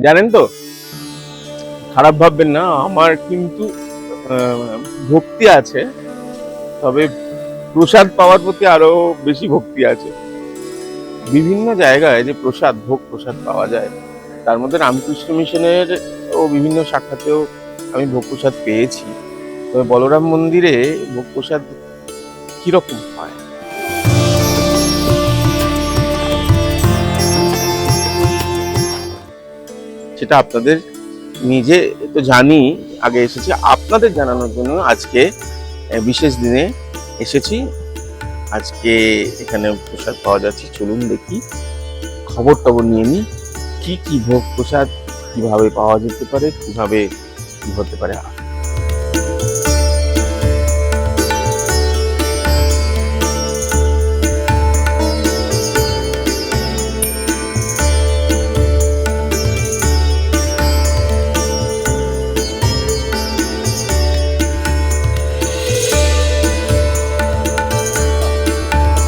জানেন তো, খারাপ ভাববেন না, আমার কিন্তু ভক্তি আছে, তবে প্রসাদ পাওয়ার প্রতি আরো বেশি ভক্তি আছে। বিভিন্ন জায়গায় যে ভোগ প্রসাদ পাওয়া যায়, তার মধ্যে রামকৃষ্ণ মিশনের ও বিভিন্ন শাখাতেও আমি ভোগ প্রসাদ পেয়েছি। তবে বলরাম মন্দিরে ভোগ প্রসাদ কিরকম হয় সেটা আপনাদের নিজে তো জানি, আগে এসেছি আপনাদের জানানোর জন্য। আজকে বিশেষ দিনে এসেছি, আজকে এখানে প্রসাদ পাওয়া যাচ্ছে। চলুন দেখি, খবর টবর নিয়ে নিই, কি কি ভোগ প্রসাদ কিভাবে পাওয়া যেতে পারে, কিভাবে কি হতে পারে।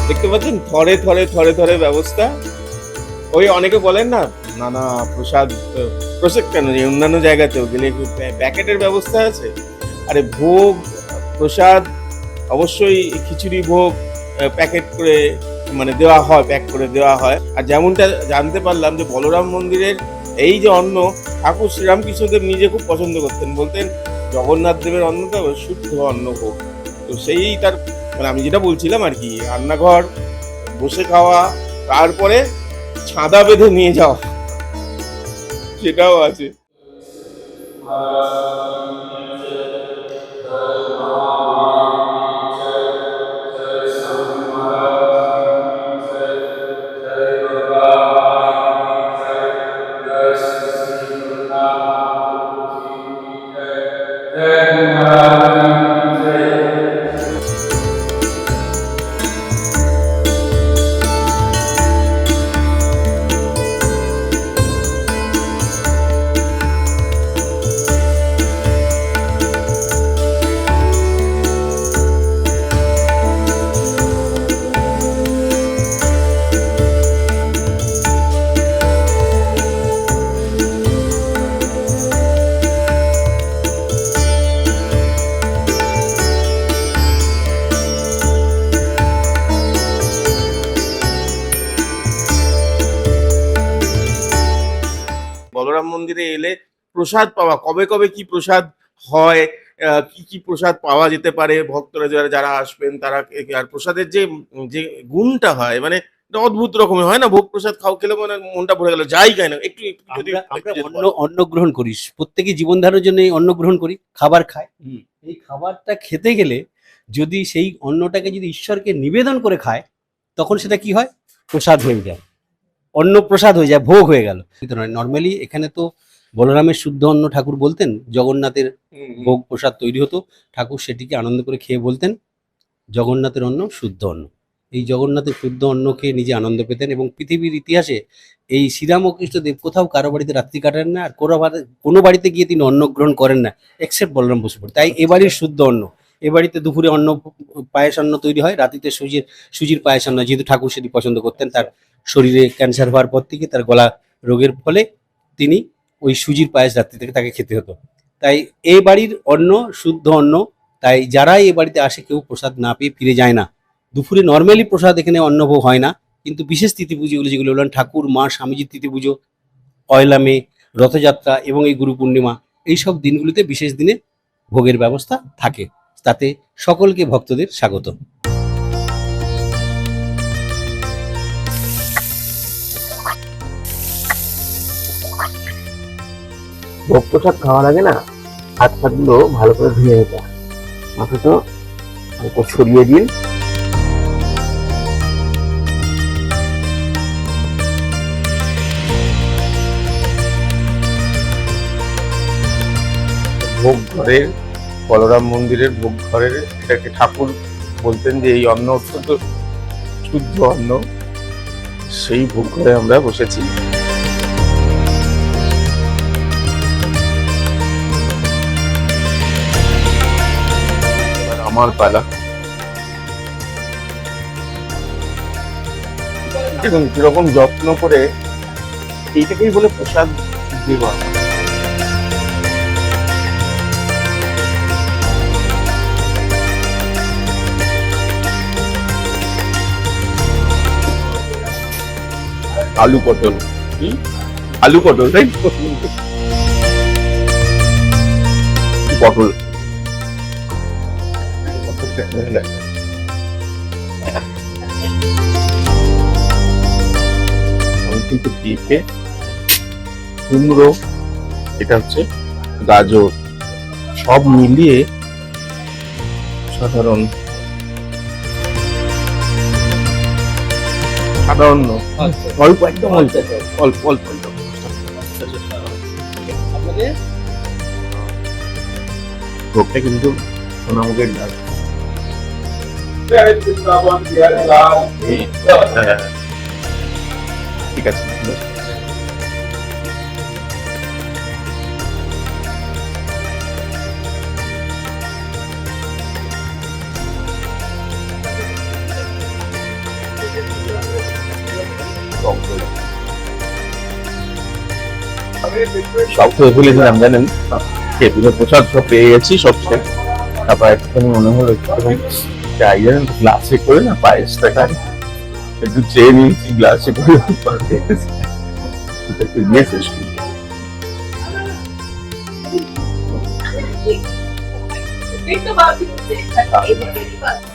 দেখতে পাচ্ছেন থরে থরে থরে থরে ব্যবস্থা। ওই অনেকে বলেন না, নানা প্রসাদ, প্রসাদ কেন অন্যান্য জায়গাতেও গেলে প্যাকেটের ব্যবস্থা আছে। আরে ভোগ প্রসাদ অবশ্যই খিচুড়ি ভোগ প্যাকেট করে মানে দেওয়া হয়, প্যাক করে দেওয়া হয়। আর যেমনটা জানতে পারলাম যে বলরাম মন্দিরের এই যে অন্ন, ঠাকুর শ্রীরামকৃষ্ণদেব নিজে খুব পছন্দ করতেন, বলতেন জগন্নাথ দেবের অন্নটা শুদ্ধ অন্ন হোক। তো সেই তার মানে আমি যেটা বলছিলাম আর কি, রান্নাঘর বসে খাওয়া, তারপরে ছাদা বেঁধে নিয়ে যাওয়া, সেটাও আছে। বলরাম মন্দিরে এলে প্রসাদ পাওয়া, কবে কবে কি প্রসাদ হয়, কি কি প্রসাদ পাওয়া যেতে পারে, ভক্তরা যারা যারা আসবেন তারা, আর প্রসাদের যে যে গুণটা হয় মানে এটা অদ্ভুত রকমের হয় না। ভোগ প্রসাদ খেলে মানে মনটা ভরে গেল, যাই খায় না একটু একটু যদি আমরা অন্ন গ্রহণ করি, প্রত্যেকে জীবন ধারণের জন্য এই অন্ন গ্রহণ করি, খাবার খায়। এই খাবারটা খেতে গেলে যদি সেই অন্নটাকে যদি ঈশ্বরকে নিবেদন করে খায়, তখন সেটা কি হয়? প্রসাদ হয়ে যায়, অন্ন প্রসাদ হয়ে যায়, ভোগ হয়ে গেল। নর্মালি এখানে তো বলরামের শুদ্ধ অন্ন ঠাকুর বলতেন, জগন্নাথের ভোগ প্রসাদ তৈরি হতো, ঠাকুর সেটিকে আনন্দ করে খেয়ে বলতেন জগন্নাথের অন্ন শুদ্ধ অন্ন। এই জগন্নাথের শুদ্ধ অন্নকে নিজে আনন্দ পেতেন। এবং পৃথিবীর ইতিহাসে এই শ্রীরামকৃষ্ণ দেব কোথাও কারো বাড়িতে রাত্রি কাটান না, আর কোনো বাড়িতে গিয়ে তিনি অন্ন গ্রহণ করেন না, এক্সেপ্ট বলরাম বসুপুর। তাই এ বাড়ির শুদ্ধ অন্ন, এ বাড়িতে দুপুরে অন্ন পায়েস অন্ন তৈরি হয়, রাত্রিতে সুজির পায়েস অন্ন, যেহেতু ঠাকুর সেটি পছন্দ করতেন। তার শরীরে ক্যান্সার হওয়ার পর থেকে, তার গলা রোগের ফলে তিনি ওই সুজির পায়েস রাত্রি থেকে তাকে খেতে হতো। তাই এই বাড়ির অন্ন শুদ্ধ অন্ন। তাই যারা এই বাড়িতে আসে কেউ প্রসাদ না পেয়ে ফিরে যায় না। দুপুরে নর্মালি প্রসাদ এখানে অন্নভোগ হয় না, কিন্তু বিশেষ তিথি পুজোগুলো যেগুলো বললেন, ঠাকুর মা স্বামীজির তিথি পুজো, পয়লা মে, রথযাত্রা এবং এই গুরু পূর্ণিমা, এইসব দিনগুলিতে বিশেষ দিনে ভোগের ব্যবস্থা থাকে। তাতে সকলকে ভক্তদের স্বাগত। ভোগ প্রসাদ খাওয়ার আগে না হাত ফাতগুলো ভালো করে ধুয়ে নিতে হয়, মাথাটা হালকা ছড়িয়ে দিন। ভোগ ঘরের, বলরাম মন্দিরের ভোগ ঘরের এটাকে ঠাকুর বলতেন যে এই অন্ন অত্যন্ত শুদ্ধ অন্ন, সেই ভোগ ঘরে আমরা বসেছি। আমার পালা, দেখুন কিরকম যত্ন করে, এইটাকেই বলে প্রসাদ বিবাহ। আলু পটল, আলু পটল তাই তো? পটল কিন্তু পেঁপে, কুমড়ো, এটা হচ্ছে গাজর, সব মিলিয়ে সাধারণ সাধারণ অল্প, একদম অল্প অল্প অল্প অল্প। আপনাদের ভোগটা কিন্তু সোনামুখের ডাল। হ্যাঁ, ঠিক আছে। সব খেয়ে ফেলেছিলাম জানেন, খেয়ে পুজোর প্রসাদ সব পেয়ে গেছি সব শেষ। তারপর একটুখানি মনে হলো একটুখানি চাই জানেন, গ্লাসে করে না পায়েসটা খাই, একটু চেয়ে নিয়েছি গ্লাসে করে একটু নিয়ে শেষ করি। Think about it.